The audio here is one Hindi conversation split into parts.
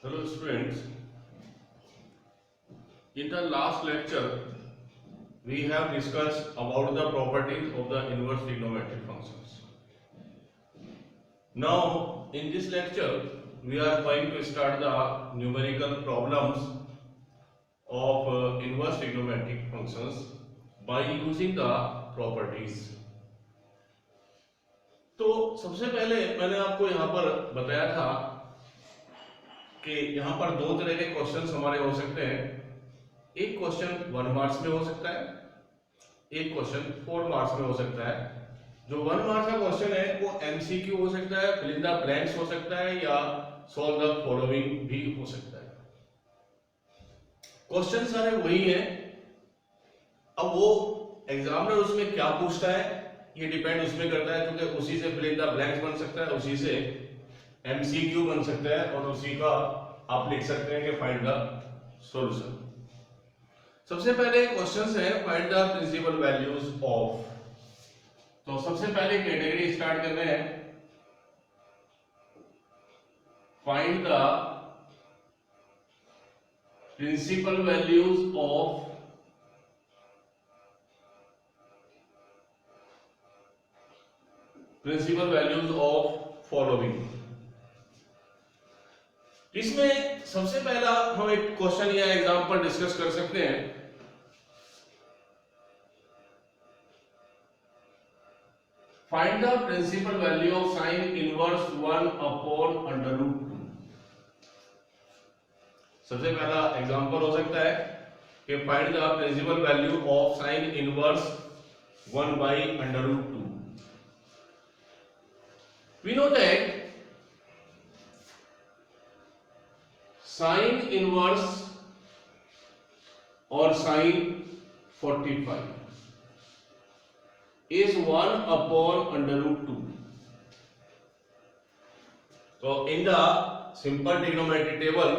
Hello students, in the last lecture we have discussed about the properties of the inverse trigonometric functions. Now in this lecture we are going to start the numerical problems of inverse trigonometric functions by using the properties. तो सबसे पहले मैंने आपको यहाँ पर बताया था कि यहाँ पर दो तरह के क्वेश्चंस हमारे हो सकते हैं। एक क्वेश्चन 1 मार्क्स में हो सकता है, एक क्वेश्चन 4 मार्क्स में हो सकता है। जो 1 मार्क्स का क्वेश्चन है वो एमसीक्यू हो सकता है, फिल इन द ब्लैंक्स हो सकता है या सॉल्व द फॉलोइंग भी हो सकता है। क्वेश्चन सारे वही हैं। अब वो एग्जामिनर उसमें क्या पूछता है ये डिपेंड उसमें करता है, क्योंकि उसी से फिल इन द ब्लैंक्स बन सकता है, उसी से एमसीक्यू बन सकता है और उसी का आप लिख सकते हैं कि फाइंड द सॉल्यूशन। सबसे पहले क्वेश्चंस है find the principal values of. तो सबसे पहले कैटेगरी स्टार्ट करते हैं, find the principal values of following. इसमें सबसे पहला हम एक क्वेश्चन या एग्जांपल डिस्कस कर सकते हैं। Find the principal value of sine inverse 1/√2। सबसे पहला एग्जांपल हो सकता है कि find the principal value of sine inverse 1/√2। We know that sine inverse और sine 45 is 1/√2. So in the simple trigonometry table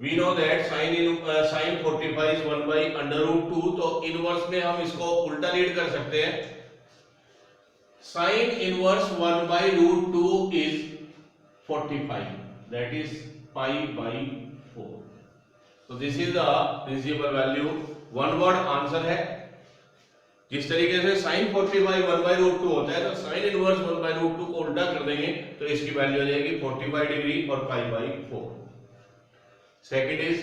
we know that sin 45 is 1/√2. तो इनवर्स में हम इसको उल्टा रीड कर सकते हैं। sin inverse 1/√2 is 45, that is pi/4. So this is the principal value, one word answer है। जिस तरीके से sin 45 1/√2 होता है तो sin इनवर्स 1/√2 को उल्टा कर देंगे तो इसकी वैल्यू आ जाएगी 45 डिग्री और pi/4। Second is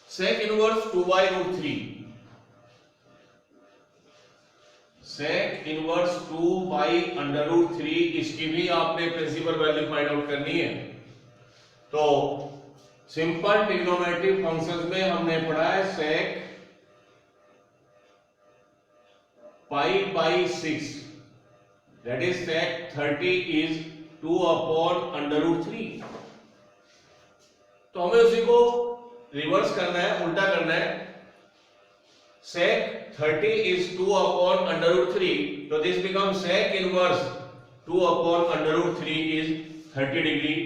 sec inverse 2/√3। sec inverse 2/√3 इसकी भी आपने प्रिंसिपल वैल्यू फाइंड आउट करनी है। तो सिंपल ट्रिग्नोमेट्रिक फंक्शंस में हमने पढ़ा है sec pi/6, that is sec 30 is 2/√3। तो हमें उसी को रिवर्स करना है, उल्टा करना है। sec 30 is 2/√3, so this becomes sec inverse 2/√3 is 30 degree,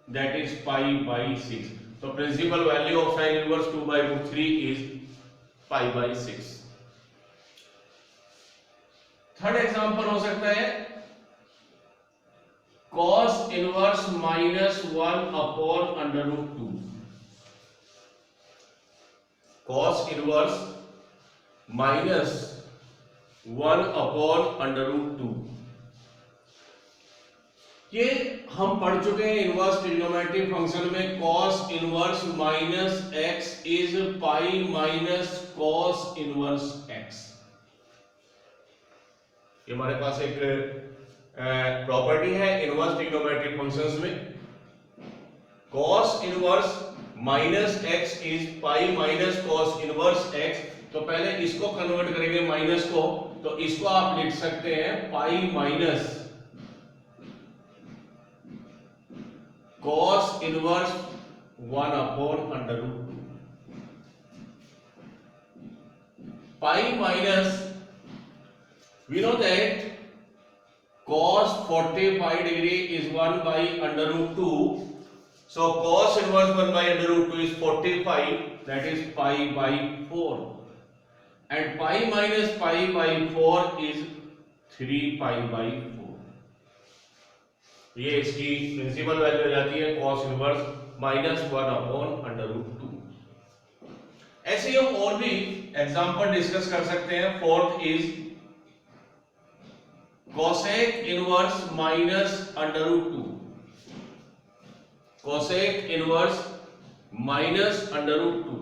that is pi/6. So principal value of sin inverse 2/√3 is pi/6. Third example हो सकता है cos inverse -1/√2। cos inverse -1/√2 ये हम पढ़ चुके हैं इनवर्स ट्रिग्नोमेट्रिक फंक्शन में। cos inverse -x is pi minus cos inverse x। ये हमारे पास एक प्रॉपर्टी है इनवर्स ट्रिग्नोमेट्रिक फंक्शंस में। cos inverse -x is pi minus cos inverse x। तो पहले इसको कन्वर्ट करेंगे माइनस को, तो इसको आप लिख सकते हैं pi minus cos inverse 1/√2। Pi minus, we know that cos 45 degree is 1/√2, so cos inverse 1/√2 is 45, that is pi/4, and pi minus pi/4 is 3π/4। ये इसकी प्रिंसिपल वैल्यू हो जाती है cos इनवर्स -1/√2। ऐसे ही हम और भी एग्जांपल डिस्कस कर सकते हैं। Fourth is cosec inverse -√2। cosec inverse -√2,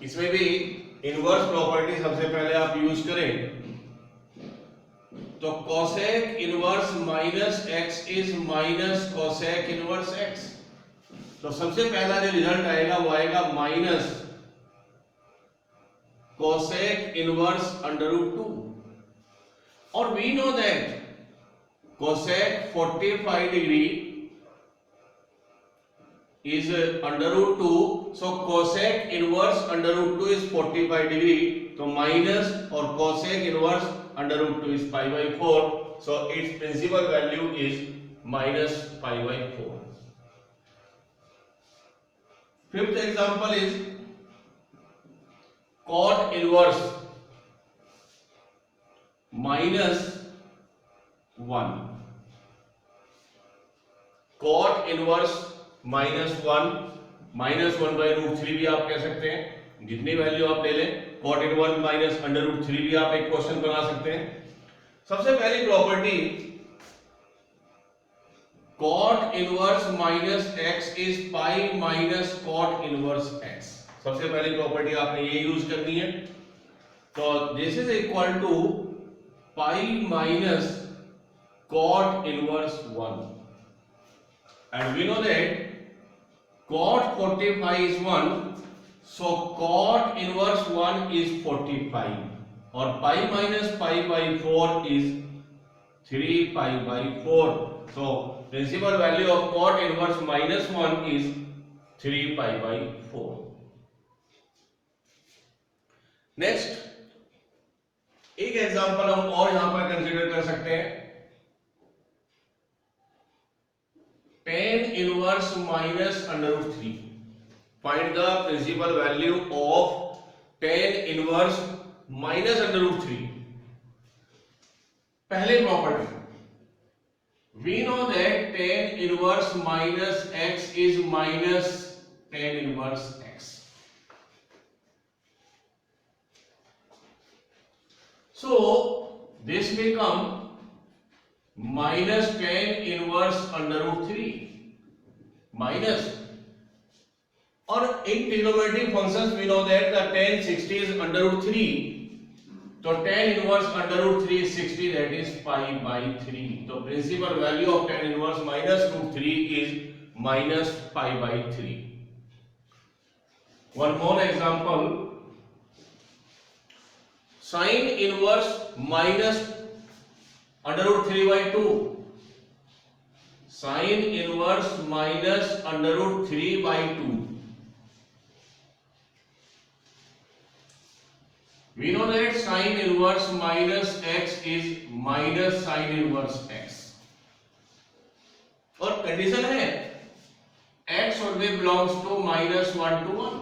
इसमें भी इनवर्स प्रॉपर्टी सबसे पहले आप यूज करें तो cosec inverse -x is -cosec inverse x। तो सबसे पहला जो रिजल्ट आएगा वो आएगा -cosec इनवर्स √2। और we know that cosec 45 degree is √2, so cosec inverse √2 is 45 degree, तो minus और cosec inverse √2 is π/4, so its principal value is -π/4। Fifth example is cot inverse -1। cot inverse -1 -1/√3 भी आप कह सकते हैं, जितनी वैल्यू आप ले लें। cot इनवर्स -√3 भी आप एक क्वेश्चन बना सकते हैं। सबसे पहली property cot inverse -x is pi minus cot inverse x। सबसे पहली प्रॉपर्टी आपने ये यूज करनी है। तो this is equal to pi minus cot inverse 1, and we know that cot 45 is 1, so cot inverse 1 is 45, और pi minus π/4 is 3π/4, so principal value of cot inverse -1 is 3π/4। Next एक एग्जांपल हम और यहां पर कंसीडर कर सकते हैं। tan inverse -√3। Find the principal value of tan inverse -√3। पहले property we know that tan inverse -x is tan inverse x, so this become -tan inverse √3 minus, और in trigonometric functions we know that the tan 60 is √3, तो tan inverse √3 is 60, that is π/3। तो principal value of tan inverse -√3 is -π/3। One more example, sin inverse -√3/2। sin inverse -√3/2, we know that sin inverse -x is sin inverse x, और कंडीशन है x और भी बिलोंग्स टू -1 to 1,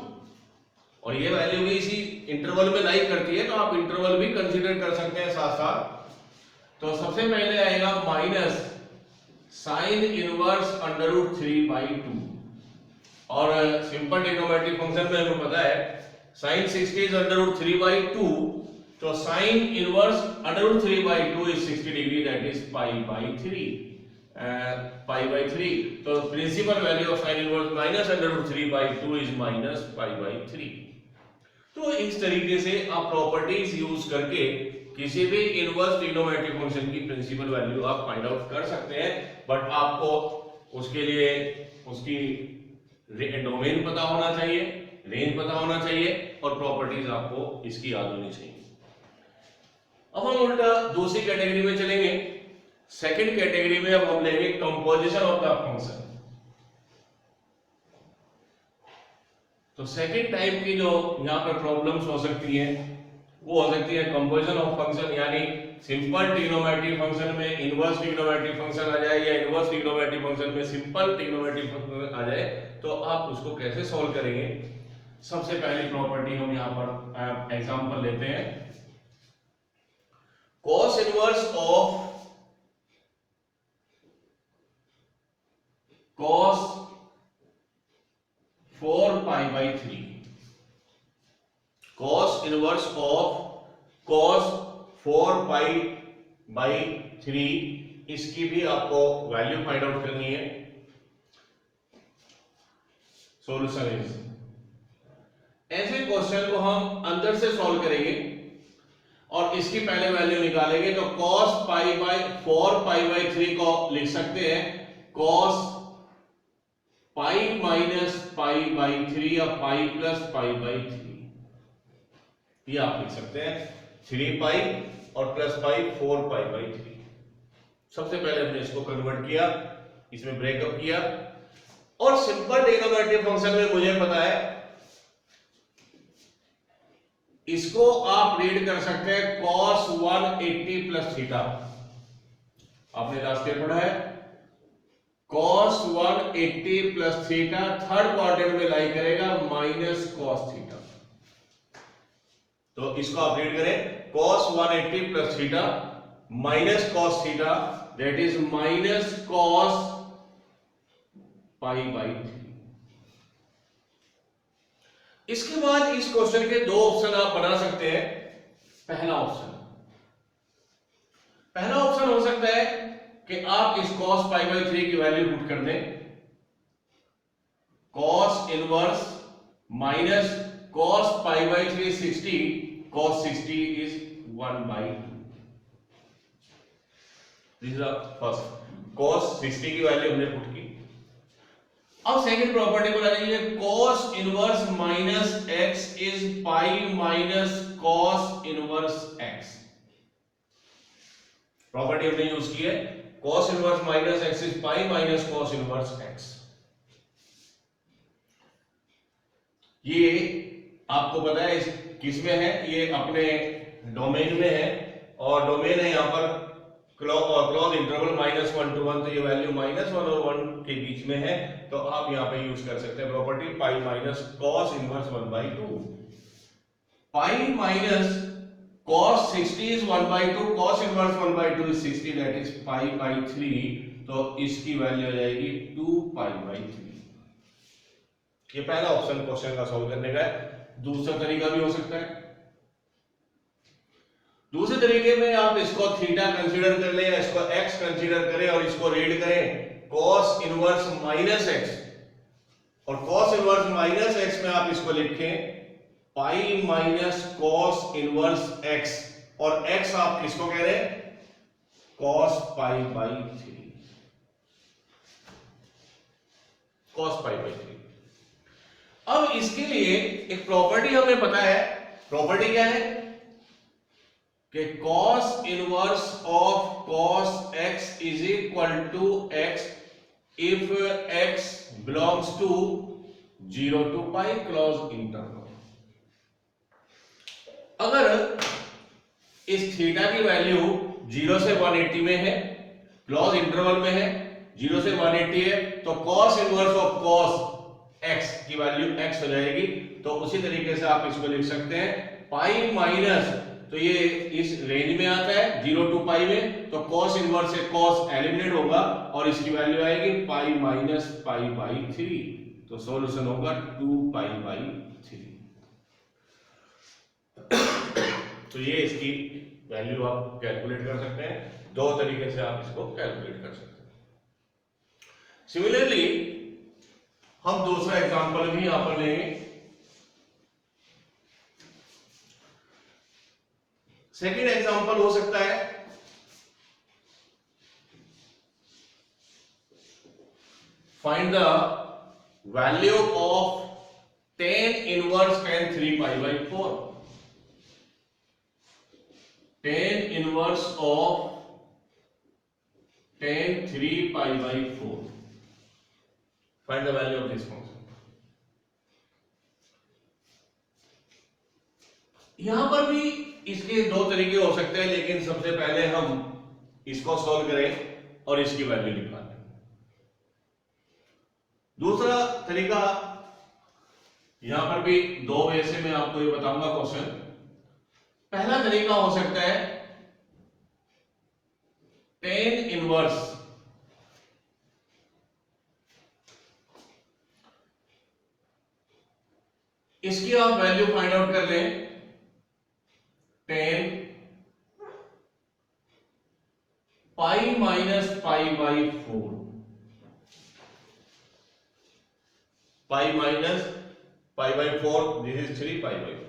और ये वैल्यू भी इसी इंटरवल में लाई करती है, तो आप इंटरवल भी कंसीडर कर सकते हैं साथ साथ। तो सबसे पहले आएगा माइनस sin इनवर्स √3/2, और सिंपल ट्रिग्नोमेट्रिक फंक्शन में हमें पता है sin 60 is √3/2, तो sin inverse √3/2 is 60 degree, that is π/3। तो principal value of sin inverse -√3/2 is -π/3। तो इस तरीके से आप प्रॉपर्टीज यूज करके किसी भी इनवर्स ट्रिग्नोमेट्रिक फंक्शन की प्रिंसिपल वैल्यू आप फाइंड आउट कर सकते हैं, बट आपको उसके लिए उसकी डोमेन पता होना चाहिए, रेंज पता होना चाहिए, और प्रॉपर्टीज आपको इसकी याद होनी चाहिए। अब हम उल्टा दूसरी कैटेगरी में चलेंगे। सेकंड कैटेगरी में अब हम लेंगे कंपोजिशन ऑफ द फंक्शन। तो सेकंड टाइप की जो यहां पर प्रॉब्लम्स हो सकती हैं वो हो सकती है कंपोजिशन ऑफ फंक्शन, यानी सिंपल ट्रिग्नोमेट्रिक फंक्शन में इनवर्स ट्रिग्नोमेट्रिक फंक्शन आ जाए, या इनवर्स ट्रिग्नोमेट्रिक फंक्शन में सिंपल ट्रिग्नोमेट्रिक फंक्शन आ जाए, तो आप उसको कैसे सॉल्व करेंगे। सबसे पहली प्रॉपर्टी हम यहाँ पर एग्जांपल लेते हैं cos inverse of cos 4 pi by 3, cos inverse of cos 4 pi by 3, इसकी भी आपको वैल्यू फाइंड आउट करनी है। सॉल्यूशन इज, ऐसे क्वेश्चन को हम अंदर से सॉल्व करेंगे और इसकी पहले वैल्यू निकालेंगे। तो cos pi by 4 pi by 3 को लिख सकते हैं cos pi minus pi by 3 या पाई प्लस पाई बाई 3, ये आप लिख सकते हैं 3 पाई और प्लस पाई 4 पाई बाई 3। सबसे पहले हमने इसको कन्वर्ट किया, इसमें ब्रेकअप किया, और सिंपल ट्रिग्नोमेट्री फंक्शन में मुझे पता है इसको आप रीड कर सकते हैं cos 180 प्लस थीटा। आपने लास्ट ईयर पढ़ा है cos 180 plus theta third quadrant में लाई करेगा माइनस cos थीटा। तो इसको आप रीड करें cos 180 plus theta minus cos theta, that is minus cos pi by 3। इसके बाद इस क्वेश्चन के दो ऑप्शन आप बना सकते हैं। पहला ऑप्शन हो सकता है कि आप इस cos पाई बाई 3 की वैल्यू पुट कर दें, cos inverse minus cos pi by 3 60, cos 60 is 1/2। This is first, cos 60 की वैल्यू हमने पुट की। अब सेकंड प्रॉपर्टी को लगाएंगे cos inverse minus x is pi minus cos inverse x। Property हमने यूज की है cos inverse minus x is pi minus cos inverse x। ये आपको पता है इस किस में है, ये अपने डोमेन में है, और डोमेन है यहां पर क्लोज इंटरवल -1 to 1, तो ये वैल्यू -1 और 1 के बीच में है। तो आप यहां पे यूज कर सकते हैं property pi minus cos inverse 1/2। Pi minus cos 60 is 1/2, cos inverse 1/2 is 60, that is pi by 3। तो इसकी वैल्यू आ जाएगी 2 पाई बाई 3। ये पहला ऑप्शन क्वेश्चन का सॉल्व करने का है। दूसरा तरीका भी हो सकता है, दूसरे तरीके में आप इसको थीटा कंसीडर कर लें या इसको x कंसीडर करें और इसको रीड करें cos इनवर्स माइनस x, और cos इनवर्स माइनस x में आप इसको लिखें pi minus cos inverse x, और x आप किसको कह रहे हैं cos pi by 3, cos pi by 3। अब इसके लिए एक प्रॉपर्टी हमें पता है, प्रॉपर्टी क्या है कि cos inverse of cos x is equal to x if x belongs to 0 to pi closed interval. अगर इस थीटा की वैल्यू 0 से 180 में है, क्लोज इंटरवल में है, 0 से 180 है, तो cos inverse of cos x की वैल्यू x हो जाएगी। तो उसी तरीके से आप इसको लिख सकते हैं पाई माइनस, तो ये इस रेंज में आता है 0 to पाई में, तो cos इनवर्स से cos एलिमिनेट होगा और इसकी वैल्यू आएगी पाई माइनस पाई बाई 3। तो सॉल्यूशन होगा 2 पाई बाई 3। तो ये इसकी वैल्यू आप कैलकुलेट कर सकते हैं, दो तरीके से आप इसको कैलकुलेट कर सकते हैं। सिमिलरली हम दूसरा एग्जांपल भी यहां पर लेंगे। सेकेंड एग्जांपल हो सकता है find the value of tan inverse tan 3 pi by 4। tan inverse of tan 3 pi by 4, find the value of this function. यहां पर भी इसके दो तरीके हो सकते हैं, लेकिन सबसे पहले हम इसको सॉल्व करें और इसकी वैल्यू निकालें। दूसरा तरीका, यहां पर भी दो वे से मैं आपको ये बताऊंगा क्वेश्चन। पहला तरीका हो सकता है टेन इनवर्स इसकी आप वैल्यू फाइंड आउट कर लें। Ten pi minus pi by 4, pi minus pi by 4, this is 3 pi by 4।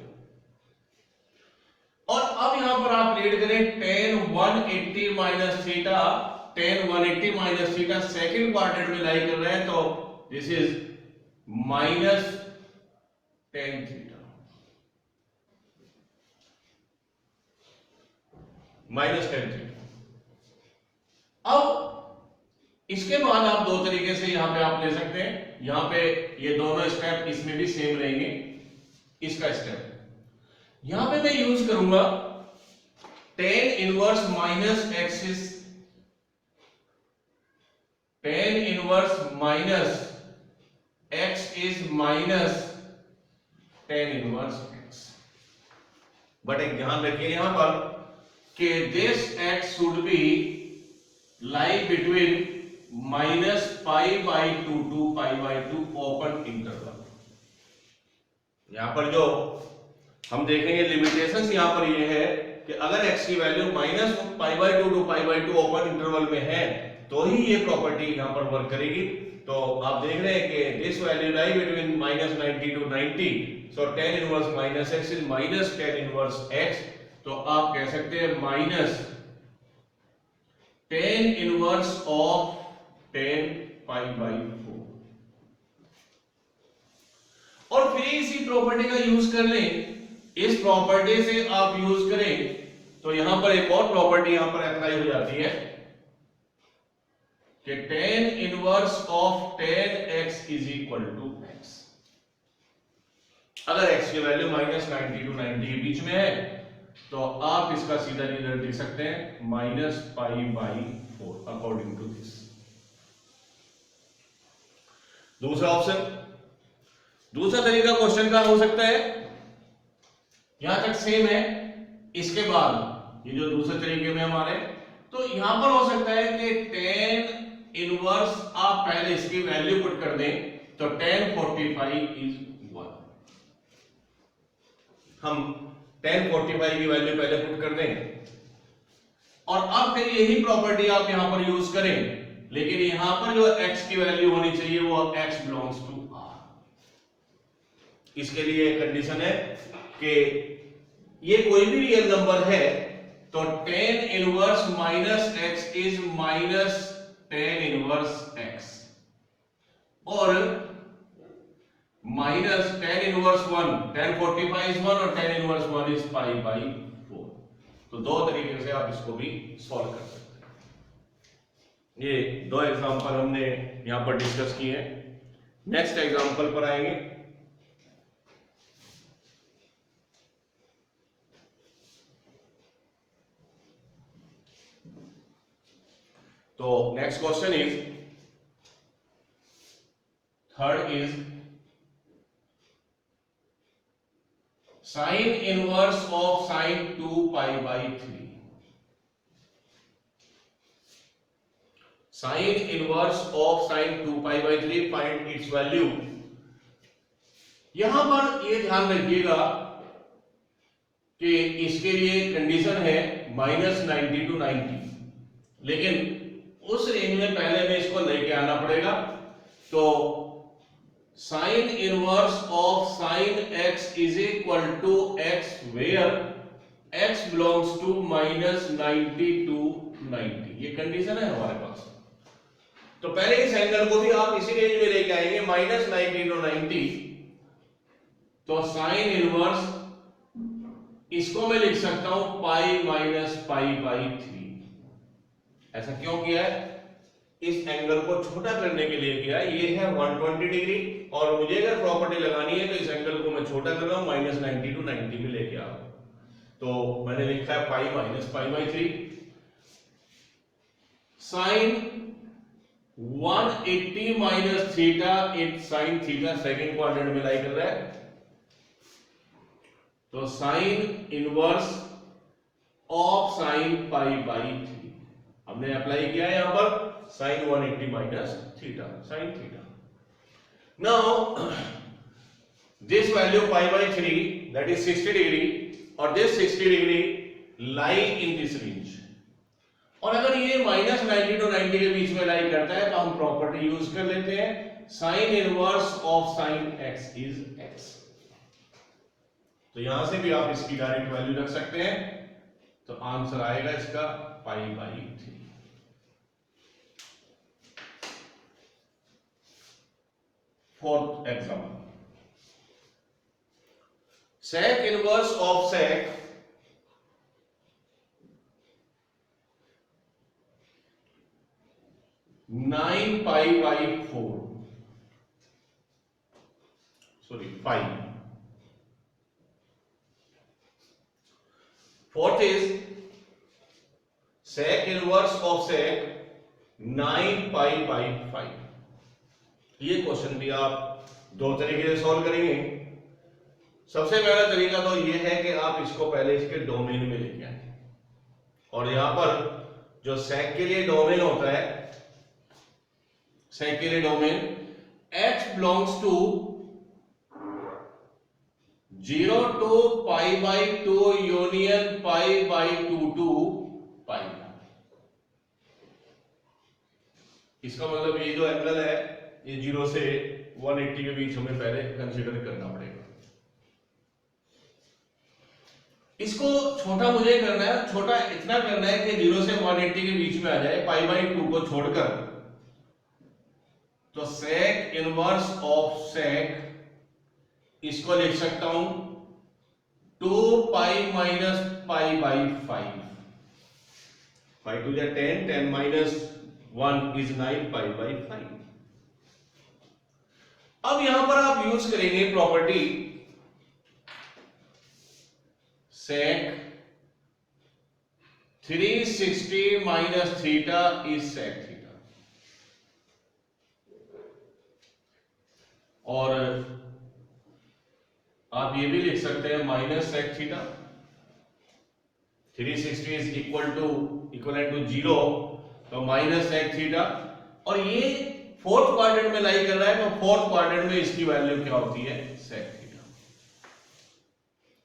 और अब यहां पर आप रीड करें ten 180 minus theta, ten 180 minus theta second quadrant में लाई कर रहे हैं, तो this is minus tan theta, minus tan theta. अब इसके बाद आप दो तरीके से यहां पे आप ले सकते हैं। यहां पे ये दोनों स्टेप इसमें भी सेम रहेंगे। इसका स्टेप यहां पे मैं यूज करूंगा tan inverse minus x is, tan inverse minus x is minus tan inverse x. But एक ध्यान रखिए यहां पर कि this x should be lie between minus pi by 2 to pi by 2 open interval. यहां पर जो हम देखेंगे लिमिटेशंस यहां पर ये है कि अगर x की value minus pi by 2 to pi by 2 open interval में है तो ही ये प्रॉपर्टी यहां पर वर्क करेगी। तो आप देख रहे हैं कि this value lie between minus 90 to 90, so tan inverse minus x is minus tan inverse x. तो आप कह सकते हैं minus tan inverse of tan pi by 4। और फिर इसी प्रॉपर्टी का यूज कर लें। इस प्रॉपर्टी से आप यूज करें तो यहां पर एक और प्रॉपर्टी यहां पर अप्लाई हो जाती है कि tan inverse of tan x is equal to x. अगर एक्स की वैल्यू माइनस 90 टू 90 के बीच में है तो आप इसका सीधा रिजल्ट लिख सकते हैं minus pi by 4 according to this. दूसरा ऑप्शन, दूसरा तरीका क्वेश्चन का हो सकता है, यहां तक सेम है। इसके बाद ये जो दूसरे तरीके में हमारे, तो यहां पर हो सकता है कि टेन इनवर्स आप पहले इसकी वैल्यू पुट कर दें तो टेन 45 इज 1। हम टेन 45 की वैल्यू पहले पुट कर दें और अब फिर यही प्रॉपर्टी आप यहां पर यूज करें, लेकिन यहां पर जो x की वैल्यू होनी चाहिए वो x बिलोंग्स टू r। इसके लिए कंडीशन है कि ये कोई भी रियल नंबर है तो tan inverse minus x is minus tan inverse x, और minus tan inverse 1, tan 45 is 1 और tan inverse 1 is pi by 4। तो दो तरीके से आप इसको भी सॉल्व कर सकते हैं। ये दो एग्जांपल हमने यहां पर डिस्कस किए हैं। नेक्स्ट एग्जांपल पर आएंगे। तो next question is, third is sine inverse of sine 2 pi by 3। Sine inverse of sine 2 pi by 3, find its value. यहां पर ये ध्यान रखिएगा कि इसके लिए कंडीशन है माइनस 90 टू 90, लेकिन उस रेंज में पहले में इसको लेके आना पड़ेगा। तो sine inverse of sine x is equal to x where x belongs to minus 90 to 90, ये कंडीशन है हमारे पास। तो पहले इस एंगल को भी आप इसी रेंज में लेके आएंगे माइनस 90 टू 90। तो साइन इनवर्स इसको मैं लिख सकता हूं पाई माइनस पाई बाई 3। ऐसा क्यों किया है? इस एंगल को छोटा करने के लिए किया है। ये है 120 डिग्री और मुझे अगर प्रॉपर्टी लगानी है तो इस एंगल को मैं छोटा कर रहा हूं, माइनस 90 टू 90 में लेके आ रहा हूं। तो मैंने लिखा है pi minus pi by 3। Sine 180 minus theta इन साइन थीटा सेकेंड क्वाड्रेंट में लाई कर रहा है। तो sine inverse of sine pi by 3। अब हमने अप्लाई किया है यहां पर sine 180 minus theta, sine theta. Now this value pi by 3 that is 60 degree और this 60 degree lie in this range। और अगर ये -90 to 90 के बीच में लाई करता है तो हम प्रॉपर्टी यूज कर लेते हैं, sign inverse of sine x is x। तो यहां से भी आप इसकी डायरेक्ट वैल्यू रख सकते हैं, तो आंसर आएगा इसका पाई by 3। Fourth example, sec inverse of sec nine pi by 4, sorry 5। Fourth is sec inverse of sec 9 pi by 5। ये क्वेश्चन भी आप दो तरीके से सॉल्व करेंगे। सबसे पहला तरीका तो ये है कि आप इसको पहले इसके डोमेन में लेके आए, और यहां पर जो सेक के लिए डोमेन होता है, सेक के लिए domain h belongs to 0 to pi by 2 union pi by 2 to pi. इसका मतलब ये जो एंगल है ये 0 से 180 के बीच हमें पहले कंसीडर करना पड़ेगा। इसको छोटा मुझे करना है, छोटा इतना करना है कि 0 से 180 के बीच में आ जाए पाई बाई 2 को छोड़कर। तो सेक इनवर्स ऑफ सेक इसको लिख सकता हूं 2 pi minus pi by 5। 5 to 10, 10 minus 1 is 9 pi by 5। अब यहां पर आप यूज करेंगे property sec 360 minus theta is sec theta, और आप ये भी लिख सकते हैं minus sec theta। 360 is equal to 0, तो माइनस sec थीटा, और ये फोर्थ क्वाड्रेंट में लाई कर रहा है, तो फोर्थ क्वाड्रेंट में इसकी वैल्यू क्या होती है, sec थीटा।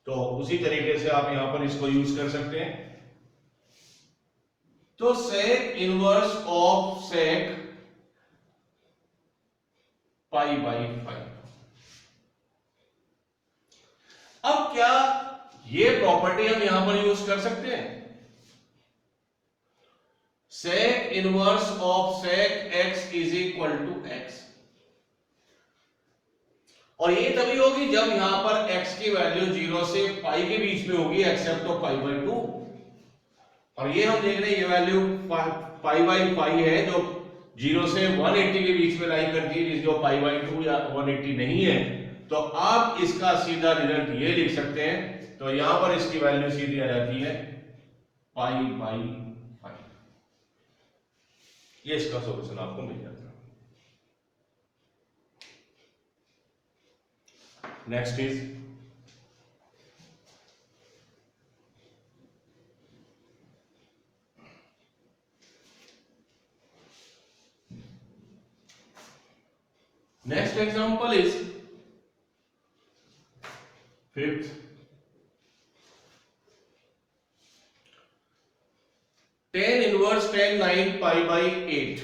तो उसी तरीके से आप यहां पर इसको यूज कर सकते हैं। तो sec inverse of sec pi by 5। अब क्या ये प्रॉपर्टी हम यहां पर यूज कर सकते हैं, sec inverse of sec x is equal to x, और ये तभी होगी जब यहां पर x की वैल्यू 0 से पाई के बीच में होगी, एक्सेप्ट ऑफ पाई बाई 2। और ये हम देख रहे हैं ये वैल्यू पाई बाई पाई है जो 0 से 180 के बीच में लाई करती है, जो पाई बाई 2 या 180 नहीं है। तो आप इसका सीधा रिजल्ट ये लिख सकते हैं, तो यहां पर इसकी वैल्यू सीधी आ जाती है पाई बाई 5। ये इसका सॉल्यूशन आपको मिल जाता है। Next is next example is fifth. tan inverse tan 9 pi by 8।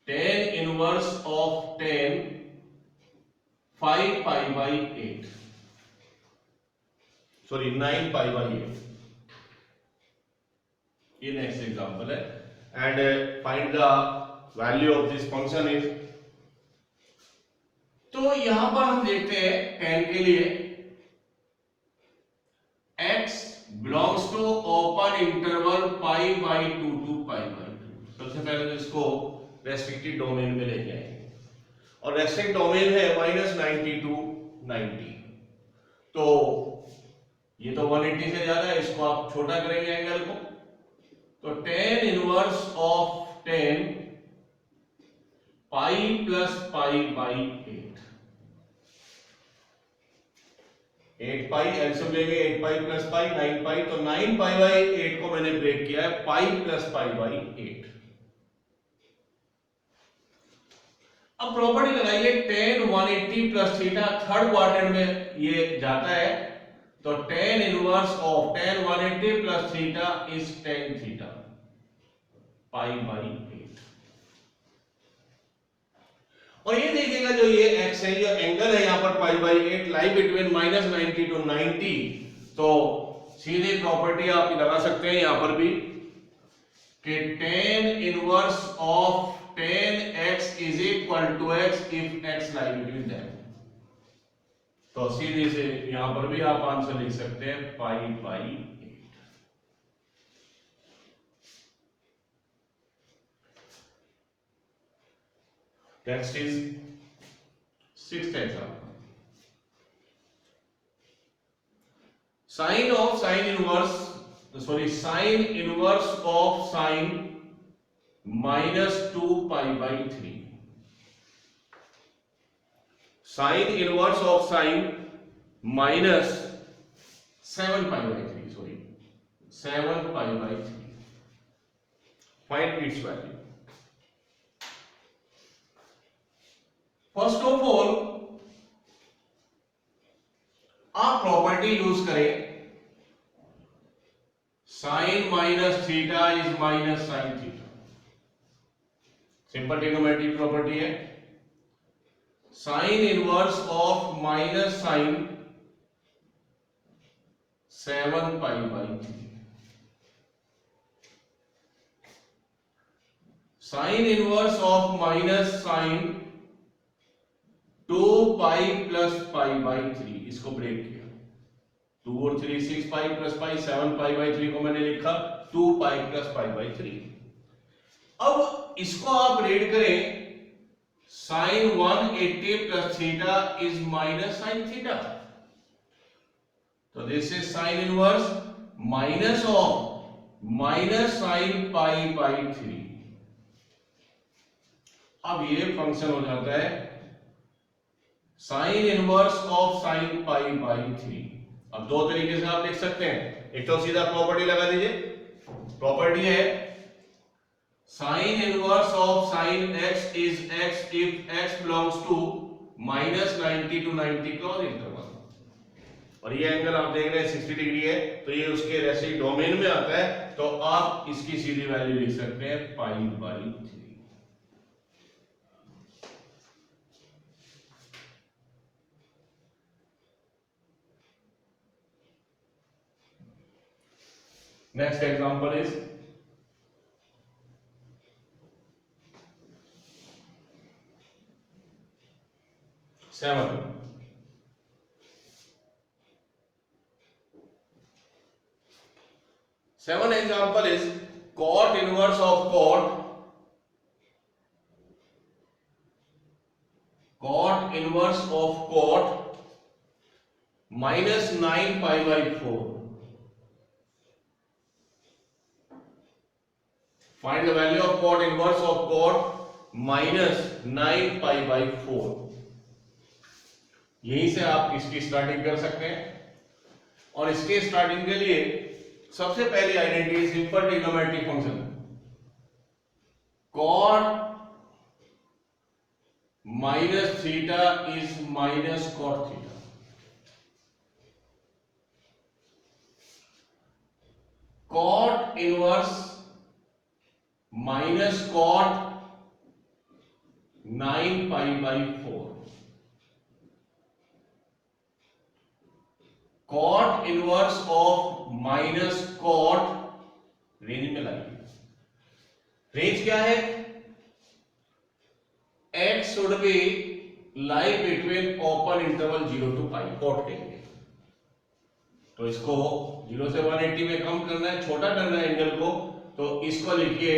tan inverse of tan 5 pi by 8, sorry 9 pi by 8। ये नेक्स्ट एग्जांपल है, and find the value of this function is. तो यहां पर हम देखते हैं tan के लिए x belongs to open interval pi by 2 to pi by 2। सबसे पहले तो इसको रेस्ट्रिक्टेड डोमेन में लेके आएंगे, और रेस्ट्रिक्ट डोमेन है -90 टू 90। तो ये तो 180 से ज्यादा है, इसको आप छोटा करेंगे एंगल को। तो tan inverse of tan pi plus pi by 8। 8 pi, LCM लेंगे 8 पाई प्लस पाई 9 पाई, तो 9 पाई बाई 8 को मैंने ब्रेक किया है पाई प्लस पाई बाई 8। अब प्रॉपर्टी लगाइए tan 180 plus theta, third quadrant में ये जाता है, तो tan inverse of tan 180 plus theta is tan theta pi by 8। और ये देखिएगा जो ये x है, ये एंगल है यहां पर pi by 8 lie between -90 to 90, तो सीधी प्रॉपर्टी आप लगा सकते हैं यहां पर भी कि tan inverse of tan x is equal to x if x lie between them. तो सीधे से यहां पर भी आप आंसर लिख सकते हैं pi by 8। Next is sixth example. Sine of sine inverse sine inverse of sine -2 pi by 3। Sine inverse of sine -7 pi by 3, 7 pi by 3। Find its value. First of all आप प्रॉपर्टी यूज करें, sine minus theta is minus sine theta, simple trigonometric property है। Sine inverse of minus sine 7 pi by 3। Sine inverse of minus sign 2 पाई प्लस पाई बाई 3, इसको ब्रेक किया, 2 और 3 6 पाई प्लस पाई, 7 पाई बाई 3 को मैंने लिखा 2 पाई प्लस पाई बाई 3। अब इसको आप रीड करें, sine 180 plus theta is minus sine theta, तो this is sine inverse minus of minus sine pi by 3। अब ये फंक्शन हो जाता है sine inverse of sine pi by 3। अब दो तरीके से आप लिख सकते हैं, एक तो सीधा प्रॉपर्टी लगा दीजिए, प्रॉपर्टी है sine inverse of sine x is x if x belongs to -90 to 90 closed interval, और ये एंगल आप देख रहे हैं 60 डिग्री है, तो ये उसके रेसिप्रोकल डोमेन में आता है, तो आप इसकी सीधी वैल्यू लिख सकते हैं pi by 3। Next example is seven. Seven example is cot inverse of cot inverse of cot -9 pi by 4. Find the value of cot inverse of cot -9 pi by 4. यहीं से आप इसकी स्टार्टिंग कर सकते हैं, और इसके स्टार्टिंग के लिए सबसे पहली identity simple trigonometric function cot minus theta is minus cot theta. Cot inverse minus cot 9 pi by 4। Cot inverse of minus cot range में लाइए। रेंज क्या है? x should be lie between open interval 0 to pi, cot कहेंगे। तो इसको 0 से 180 में कम करना है, छोटा करना है एंगल को, तो इसको लिखिए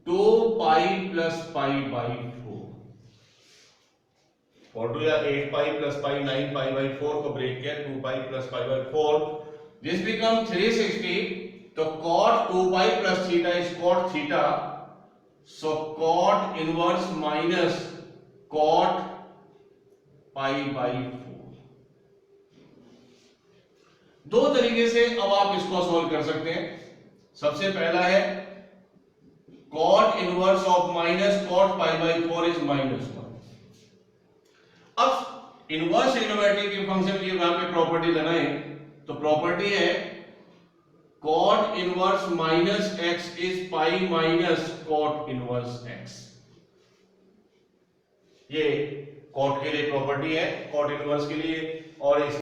2 पाई प्लस पाई बाई 4। 4 टू या 8 पाई प्लस पाई 9 पाई बाई 4 को ब्रेक किया, 2 पाई plus pi by 4, this become 360। तो cot 2 पाई plus theta is cot theta, so cot inverse minus cot pi by 4। दो तरीके से अब आप इसको सॉल्व कर सकते हैं। सबसे पहला है cot inverse of minus cot pi by 4 is -1। अब इनवर्स ट्रिग्नोमेट्री के फंक्शन की यहां पे प्रॉपर्टी लगाएं तो प्रॉपर्टी है cot inverse minus x is pi minus cot inverse x। ये cot के लिए प्रॉपर्टी है, cot इनवर्स के लिए, और